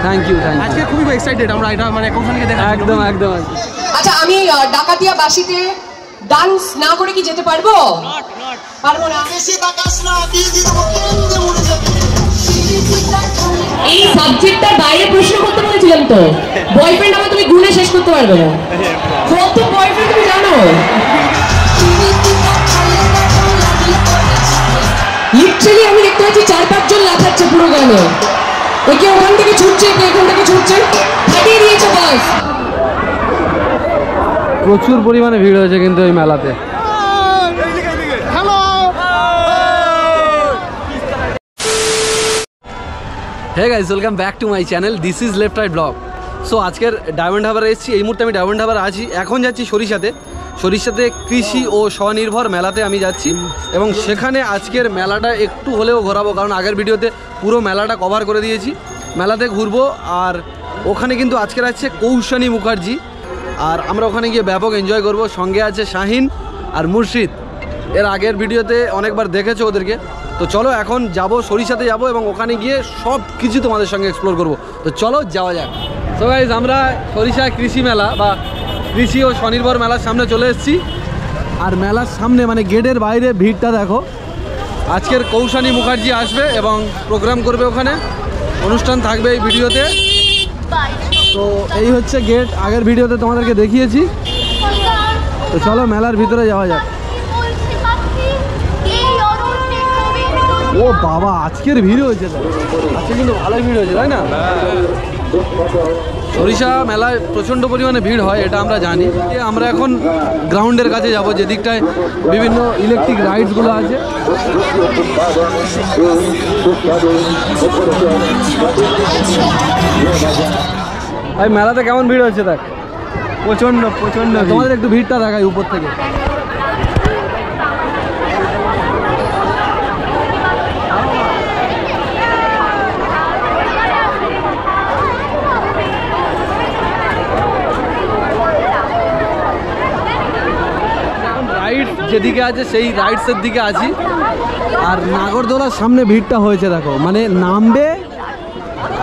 Thank you আজকে খুবই excited আমরা এটা মানে কৌশানীকে দেখা একদম একদম। আচ্ছা আমি ডাকাতিয়া বাসিতে ডান্স না করে কি যেতে পারবো? পারবো না। এই সাবজেক্টটার বাইরে প্রশ্ন করতে বলেছিলাম তো। বয়ফ্রেন্ড আমার তুমি গুণে শেষ করতে পারবে না। কত বয়ফ্রেন্ড তুমি জানো? লিটারালি আমি দেখতে পাচ্ছি 4-5 জন লাফাচ্ছে পুরো গানে। একে ওখান থেকে ছুটছে, একে এখান থেকে ছুটছে, ফাটিয়ে দিয়েছে বাস। প্রচুর পরিমাণে ভিড় হয়েছে কিন্তু এই মেলাতে। Hey guys, welcome back to my channel, this is left right blog. So আজকের ডায়মন্ড হারবারে এসেছি। এই মুহূর্তে আমি ডায়মন্ড হারবার আছি। এখন যাচ্ছি সরিষাতে কৃষি ও স্বনির্ভর মেলাতে আমি যাচ্ছি এবং সেখানে আজকের মেলাটা একটু হলেও ঘোরাবো, কারণ আগের ভিডিওতে পুরো মেলাটা কভার করে দিয়েছি। মেলাতে ঘুরবো আর ওখানে কিন্তু আজকের আছে কৌশানী মুখার্জি, আর আমরা ওখানে গিয়ে ব্যাপক এনজয় করব। সঙ্গে আছে শাহিন আর মুর্শিদ। এর আগের ভিডিওতে অনেকবার দেখেছো ওদেরকে। তো চলো এখন যাব, সরিষাতে যাব এবং ওখানে গিয়ে সব কিছু তোমাদের সঙ্গে এক্সপ্লোর করব। তো চলো যাওয়া যাক। সো গাইস, আমরা সরিষা কৃষি মেলা বা কৃষি ও স্বনির্ভর মেলার সামনে চলে এসেছি। আর মেলার সামনে মানে গেটের বাইরে ভিড়টা দেখো। আজকের কৌশানী মুখার্জি আসবে এবং প্রোগ্রাম করবে, ওখানে অনুষ্ঠান থাকবে এই ভিডিওতে। তো এই হচ্ছে গেট, আগের ভিডিওতে তোমাদেরকে দেখিয়েছি। তো চলো মেলার ভিতরে যাওয়া যাক। ও বাবা, আজকের ভিড় হয়েছে, আজকে কিন্তু ভালোই ভিড় হয়েছে, তাই না? সরিষা মেলায় প্রচণ্ড পরিমাণে ভিড় হয়, এটা আমরা জানি। আমরা এখন গ্রাউন্ডের কাছে যাব, যে দিকটায় বিভিন্ন ইলেকট্রিক রাইডসগুলো আছে। ভাই মেলাতে কেমন ভিড় হচ্ছে দেখ, প্রচণ্ড প্রচণ্ড। তোমাদের একটু ভিড়টা দেখাই উপর থেকে। যেদিকে আছে সেই রাইডসের দিকে আছি, আর নাগরদোলার সামনে ভিড়টা হয়েছে দেখো, মানে নামবে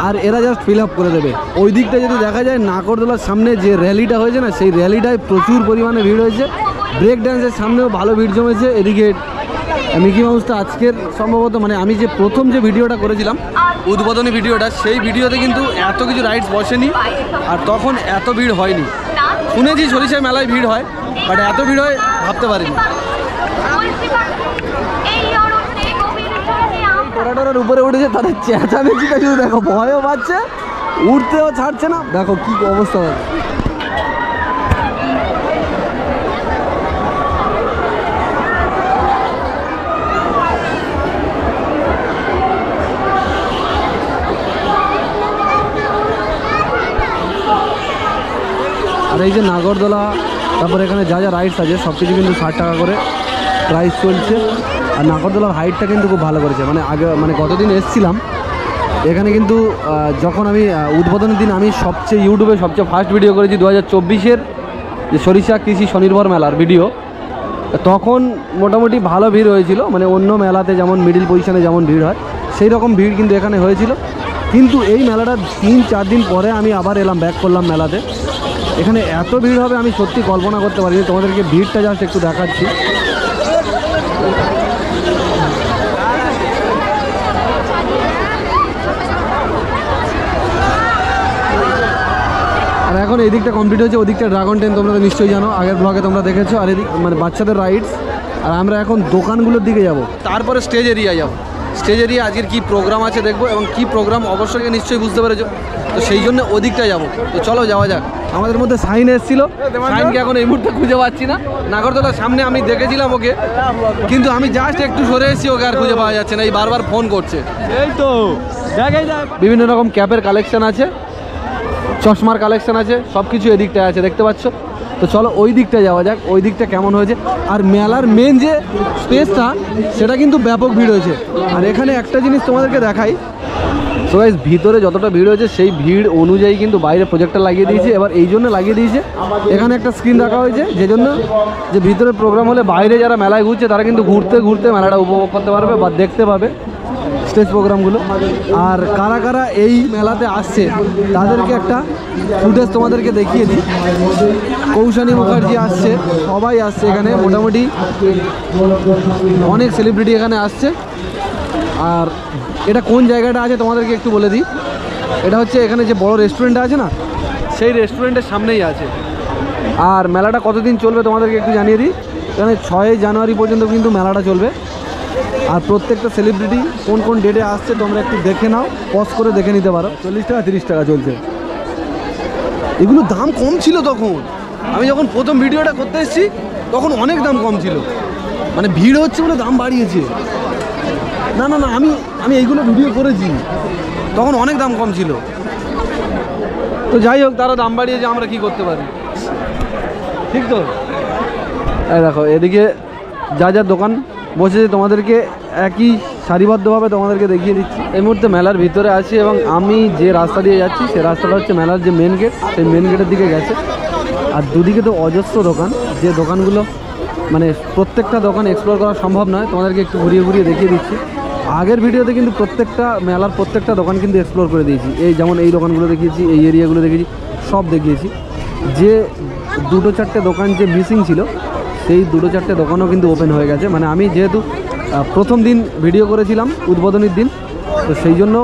আর এরা জাস্ট ফিল আপ করে দেবে। ওই দিকটা যদি দেখা যায়, নাগরদোলার সামনে যে র্যালিটা হয়েছে না, সেই র্যালিটায় প্রচুর পরিমাণে ভিড় হয়েছে। ব্রেক ড্যান্সের সামনেও ভালো ভিড় জমেছে। এদিকে মিকি মাউসটা আজকের সম্ভবত, মানে আমি যে প্রথম যে ভিডিওটা করেছিলাম উদ্বোধনী ভিডিওটা, সেই ভিডিওতে কিন্তু এত কিছু রাইডস বসেনি আর তখন এত ভিড় হয়নি। শুনেছি সরিষায় মেলায় ভিড় হয়, বাট এত ভিড় হয় ভাবতে পারিনি। টোরাটোরার উপরে উঠেছে, তাদের চেঁচামেচিটা শুধু দেখো, ভয়ও পাচ্ছে, উঠতেও ছাড়ছে না। দেখো কি অবস্থা হয়। আর এই যে নাগরদোলা, তারপরে এখানে যা যা রাইডস আছে সব কিছু কিন্তু 60 টাকা করে প্রাইস চলছে। আর নাগরদোলার হাইটটা কিন্তু খুব ভালো করেছে। মানে আগে, মানে গতদিন এসেছিলাম এখানে, কিন্তু যখন আমি উদ্বোধনের দিন আমি ইউটিউবে সবচেয়ে ফার্স্ট ভিডিও করেছি 2024-এর যে সরিষা কৃষি স্বনির্ভর মেলার ভিডিও, তখন মোটামুটি ভালো ভিড় হয়েছিল। মানে অন্য মেলাতে যেমন মিডিল পজিশনে যেমন ভিড় হয়, সেই রকম ভিড় কিন্তু এখানে হয়েছিল। কিন্তু এই মেলাটা 3-4 দিন পরে আমি আবার এলাম, ব্যাক করলাম মেলাতে। এখানে এত ভিড় হবে আমি সত্যি কল্পনা করতে পারিনি। তোমাদেরকে ভিড়টা জাস্ট একটু দেখাচ্ছি। আর এখন এই দিকটা কমপ্লিট হয়েছে, ওদিকটা ড্রাগন ট্রেন তোমরা তো নিশ্চয়ই জানো, আগের ব্লগে তোমরা দেখেছো। আর এদিক মানে বাচ্চাদের রাইডস। আর আমরা এখন দোকানগুলোর দিকে যাব, তারপরে স্টেজ এরিয়া যাব। স্টেজ এরিয়া আজকের কী প্রোগ্রাম আছে দেখবো, এবং কী প্রোগ্রাম অবশ্যই নিশ্চয়ই বুঝতে পেরেছো। তো সেই জন্য ওদিকটা যাবো। তো চলো যাওয়া যাক। আমাদের মধ্যে সাইন এসেছিলো, সাইনকে এখন এই মুহূর্তে খুঁজে পাচ্ছি না। নাগরদোলার সামনে আমি দেখেছিলাম ওকে, কিন্তু আমি জাস্ট একটু সরে এসেছি, ওকে আর খুঁজে পাওয়া যাচ্ছে না। এই বারবার ফোন করছে। এই তো বিভিন্ন রকম ক্যাপের কালেকশন আছে, চশমার কালেকশন আছে, সব কিছু এদিকটায় আছে, দেখতে পাচ্ছ। তো চলো ওই দিকটা যাওয়া যাক, ওই দিকটা কেমন হয়েছে। আর মেলার মেন যে স্পেসটা, সেটা কিন্তু ব্যাপক ভিড় হয়েছে। আর এখানে একটা জিনিস তোমাদেরকে দেখাই। সো গাইস, ভিতরে যতটা ভিড় হয়েছে সেই ভিড় অনুযায়ী কিন্তু বাইরে প্রজেক্টর লাগিয়ে দিয়েছে। এবার এই জন্য লাগিয়ে দিয়েছে, এখানে একটা স্ক্রিন রাখা হয়েছে, যে জন্য যে ভিতরে প্রোগ্রাম হলে বাইরে যারা মেলায় ঘুরছে তারা কিন্তু ঘুরতে ঘুরতে মেলাটা উপভোগ করতে পারবে বা দেখতে পাবে। স্টেজ প্রোগ্রামগুলো। আর কারা কারা এই মেলাতে আসছে তাদেরকে একটা ফুটেজ তোমাদেরকে দেখিয়ে দিই। কৌশানী মুখার্জি আসছে, সবাই আসছে এখানে, মোটামুটি অনেক সেলিব্রিটি এখানে আসছে। আর এটা কোন জায়গাটা আছে তোমাদেরকে একটু বলে দিই। এটা হচ্ছে এখানে যে বড় রেস্টুরেন্টটা আছে না, সেই রেস্টুরেন্টের সামনেই আছে। আর মেলাটা কতদিন চলবে তোমাদেরকে একটু জানিয়ে দিই। এখানে 6 জানুয়ারি পর্যন্ত কিন্তু মেলাটা চলবে। আর প্রত্যেকটা সেলিব্রিটি কোন কোন ডেটে আসছে তোমরা একটু দেখে নাও, পজ করে দেখে নিতে পারো। 40 টাকা 30 টাকা চলছে। এগুলো দাম কম ছিল তখন, আমি যখন প্রথম ভিডিওটা করতে এসেছি তখন অনেক দাম কম ছিল, মানে ভিড় হচ্ছে বলে দাম বাড়িয়েছে। না না না, আমি এইগুলো ভিডিও করেছি, তখন অনেক দাম কম ছিল। তো যাই হোক, তারা দাম বাড়িয়েছে, আমরা কি করতে পারি, ঠিক তো? এই দেখো এদিকে যা যা দোকান বসেছে তোমাদেরকে একই সারিবদ্ধভাবে তোমাদেরকে দেখিয়ে দিচ্ছি। এই মুহূর্তে মেলার ভিতরে আছি এবং আমি যে রাস্তা দিয়ে যাচ্ছি সে রাস্তাটা হচ্ছে মেলার যে মেন গেট, সেই মেন গেটের দিকে গেছে। আর দুদিকে তো অজস্র দোকান, যে দোকানগুলো মানে প্রত্যেকটা দোকান এক্সপ্লোর করা সম্ভব নয়, তোমাদেরকে একটু ঘুরিয়ে ঘুরিয়ে দেখিয়ে দিচ্ছি। আগের ভিডিওতে কিন্তু প্রত্যেকটা মেলার প্রত্যেকটা দোকান কিন্তু এক্সপ্লোর করে দিয়েছি। এই যেমন এই দোকানগুলো দেখিয়েছি, এই এরিয়াগুলো দেখিয়েছি, সব দেখিয়েছি। যে 2-4টে দোকান যে মিসিং ছিল, সেই 2-4টে দোকানও কিন্তু ওপেন হয়ে গেছে। মানে আমি যেহেতু প্রথম দিন ভিডিও করেছিলাম উদ্বোধনীর দিন, তো সেই জন্য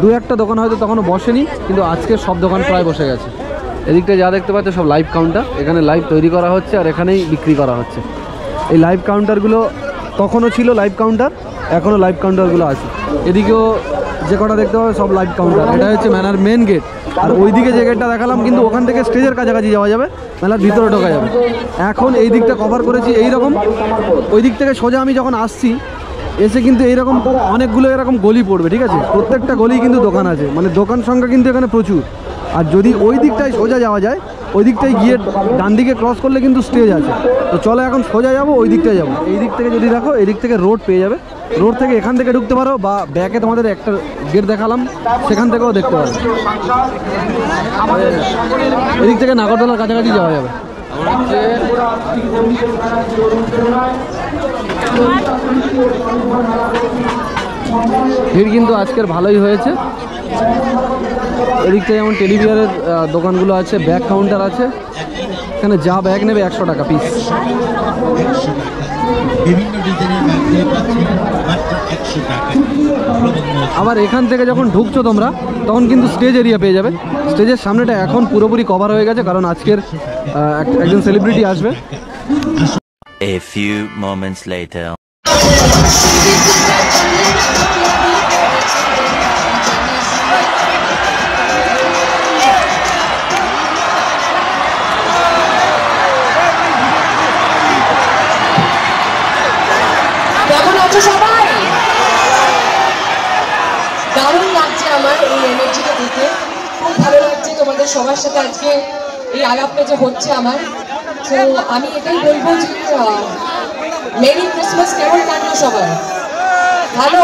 2-1টা দোকান হয়তো তখনও বসেনি, কিন্তু আজকে সব দোকান প্রায় বসে গেছে। এদিকটা যা দেখতে পাচ্ছ সব লাইভ কাউন্টার, এখানে লাইভ তৈরি করা হচ্ছে আর এখানেই বিক্রি করা হচ্ছে। এই লাইভ কাউন্টারগুলো তখনও ছিল লাইভ কাউন্টার, এখনও লাইভ কাউন্টারগুলো আছে। এদিকেও যে কটা দেখতে পাবে সব লাইভ কাউন্টার। এটা হচ্ছে মেলার মেন গেট। আর ওইদিকে যে গেটটা দেখালাম, কিন্তু ওখান থেকে স্টেজের কাছাকাছি যাওয়া যাবে, মেলার ভিতরে ঢোকা যাবে। এখন এই দিকটা কভার করেছি এইরকম। ওই দিক থেকে সোজা আমি যখন আসছি, এসে কিন্তু এইরকম অনেকগুলো এরকম গলি পড়বে, ঠিক আছে? প্রত্যেকটা গলি কিন্তু দোকান আছে, মানে দোকান সংখ্যা কিন্তু এখানে প্রচুর। আর যদি ওই দিকটায় সোজা যাওয়া যায়, ওই দিকটায় গিয়ে ডান দিকে ক্রস করলে কিন্তু স্টেজ আছে। তো চলো এখন সোজা যাবো, ওই দিকটায় যাবো। এই দিক থেকে যদি দেখো, এই দিক থেকে রোড পেয়ে যাবে। রোড থেকে এখান থেকে ঢুকতে পারো, বা ব্যাকে তোমাদের একটা গেট দেখালাম সেখান থেকেও দেখতে পারো। এদিক থেকে নাগরদোলার কাছাকাছি যাওয়া যাবে। ভিড় কিন্তু আজকের ভালোই হয়েছে। এদিকটা যেমন টেলিভিশনের দোকানগুলো আছে, ব্যাগ কাউন্টার আছে, এখানে যা ব্যাগ নেবে 100 টাকা পিস। আবার এখান থেকে যখন ঢুকছো তোমরা, তখন কিন্তু স্টেজ এরিয়া পেয়ে যাবে। স্টেজের সামনেটা এখন পুরোপুরি কভার হয়ে গেছে, কারণ আজকের একজন সেলিব্রিটি আসবে। A few moments later. কেমন আছো সবাই? দারুণ লাগছে আমার এই এনার্জিটা দেখে, খুব ভালো লাগছে তোমাদের সবার সাথে আজকে এই আলাপটা যে হচ্ছে আমার। তো আমি এটাই বলবো যে মেরি ক্রিসমাস কেমন কাটলো সবাই? ভালো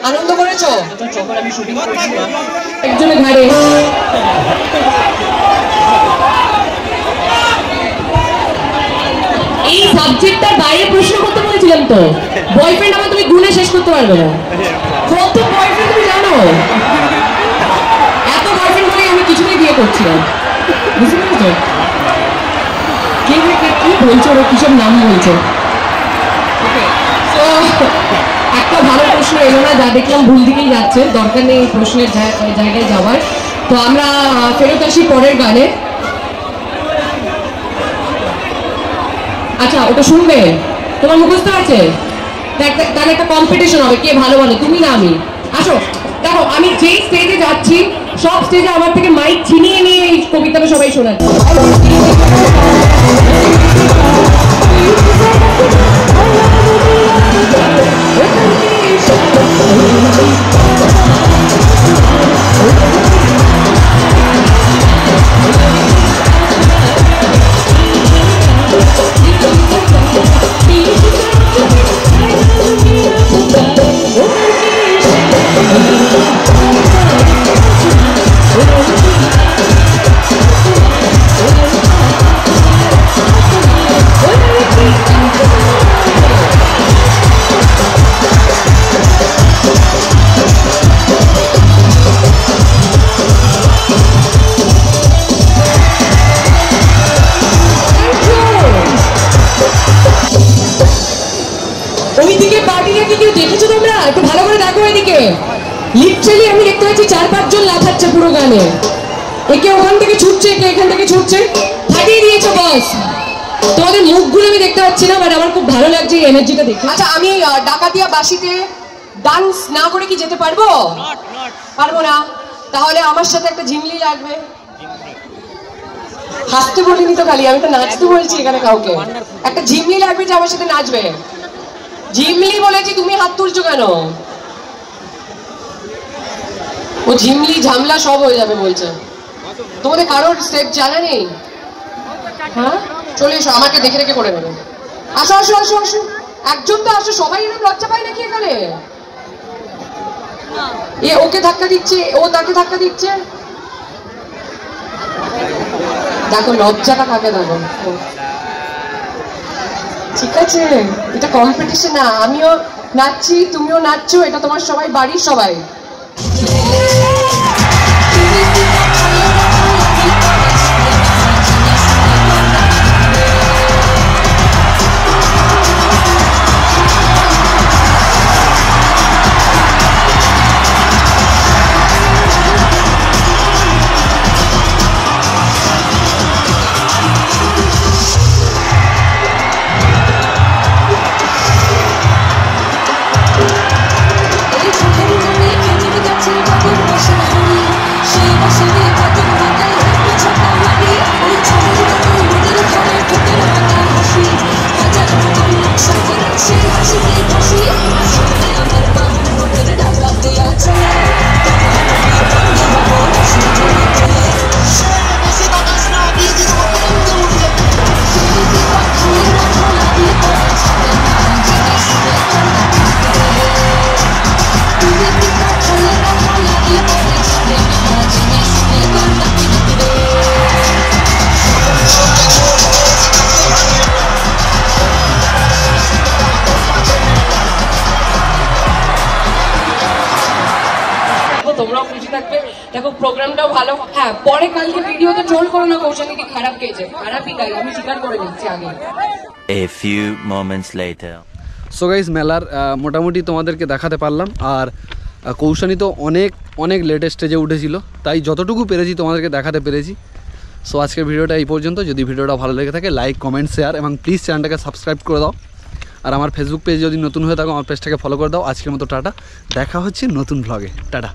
আনন্দ করেছো? যখন আমি শুটিং করছিলাম একজনের ঘাড়ে এই সাবজেক্টটার বাইরে প্রশ্ন করতে বলেছিলাম তো। বয়ফ্রেন্ড আমার তুমি গুণে শেষ করতে পারবে না। কত বয়ফ্রেন্ড তুমি জানো? এত বয়ফ্রেন্ড বলে আমি কিছুতেই বিয়ে করছিলাম, বুঝতে পেরেছো? কি বলছো ওরা, কিসব নাম বলছো? তো একটা ভালো প্রশ্ন এলো না, যা দেখলাম ভুল দিকেই যাচ্ছে, দরকার নেই প্রশ্নের জায়গায় যাওয়ার। তো আমরা ফেরত আসি পরের গানে। আচ্ছা ওটা শুনবে? তোমার মুখস্থ আছে? তাহলে একটা কম্পিটিশন হবে, কে ভালো বলে, তুমি না আমি। আসো দেখো, আমি যেই স্টেজে যাচ্ছি সব স্টেজে আমার থেকে মাইক ছিনিয়ে নিয়ে এই কবিতাটা সবাই শোনাচ্ছে। 4-5 জন লাফাচ্ছে পুরো গানে, একে ওখান থেকে ছুটছে, একে এখান থেকে ছুটছে, ফাটিয়ে দিয়েছে বস। তোমাদের মুখগুলো আমি দেখতে পাচ্ছি না, বাট আমার খুব ভালো লাগছে এই এনার্জিটা দেখে। আচ্ছা, আমি ডাকাতিয়া বাসিতে ডান্স না করে কি যেতে পারবো? পারবো না। তাহলে আমার সাথে একটা ঝিমলি লাগবে। হাসতে বলিনি তো খালি, আমি তো নাচতে বলছি এখানে কাউকে। একটা ঝিমলি লাগবে যে আমার সাথে নাচবে। ঝিমলি বলেছি, তুমি হাত তুলছো কেন? ও ঝিমলি ঝামলা সব হয়ে যাবে বলছে। তোমাদের কারোর স্টেপ জানা নেই? হ্যাঁ, চলে এসো, আমাকে দেখে রেখে করে নেবে। আসো আসো আসো আসো, একজন তো আসো, সবাই এরকম লজ্জা পায় নাকি এখানে? এ ওকে ধাক্কা দিচ্ছে, ও তাকে ধাক্কা দিচ্ছে। দেখো লজ্জাটা কাকে, দেখো। ঠিক আছে, এটা কম্পিটিশন না, আমিও নাচছি, তুমিও নাচছো, এটা তোমার সবাই বাড়ির সবাই। তোমরাও খুশি থাকবে। দেখো প্রোগ্রামটাও ভালো। হ্যাঁ, পরে কালকে ভিডিওতে ট্রোল করো না কৌশানীকে খারাপ গেয়েছে। খারাপই গাই, আমি স্বীকার করে নিচ্ছি আগে। A few moments later. So guys, মেলার মোটামুটি তোমাদেরকে দেখাতে পারলাম। আর কৌশানী তো অনেক অনেক লেটেস্ট স্টেজে উঠেছিল, তাই যতটুকু পেরেছি তোমাদেরকে দেখাতে পেরেছি। সো আজকের ভিডিওটা এই পর্যন্ত। যদি ভিডিওটা ভালো লেগে থাকে, লাইক, কমেন্ট, শেয়ার এবং প্লিজ চ্যানেলটাকে সাবস্ক্রাইব করে দাও। আর আমার ফেসবুক পেজ যদি নতুন হয়ে থাকো, আমার পেজটাকে ফলো করে দাও। আজকের মতো টাটা, দেখা হচ্ছে নতুন ভ্লগে। টাটা।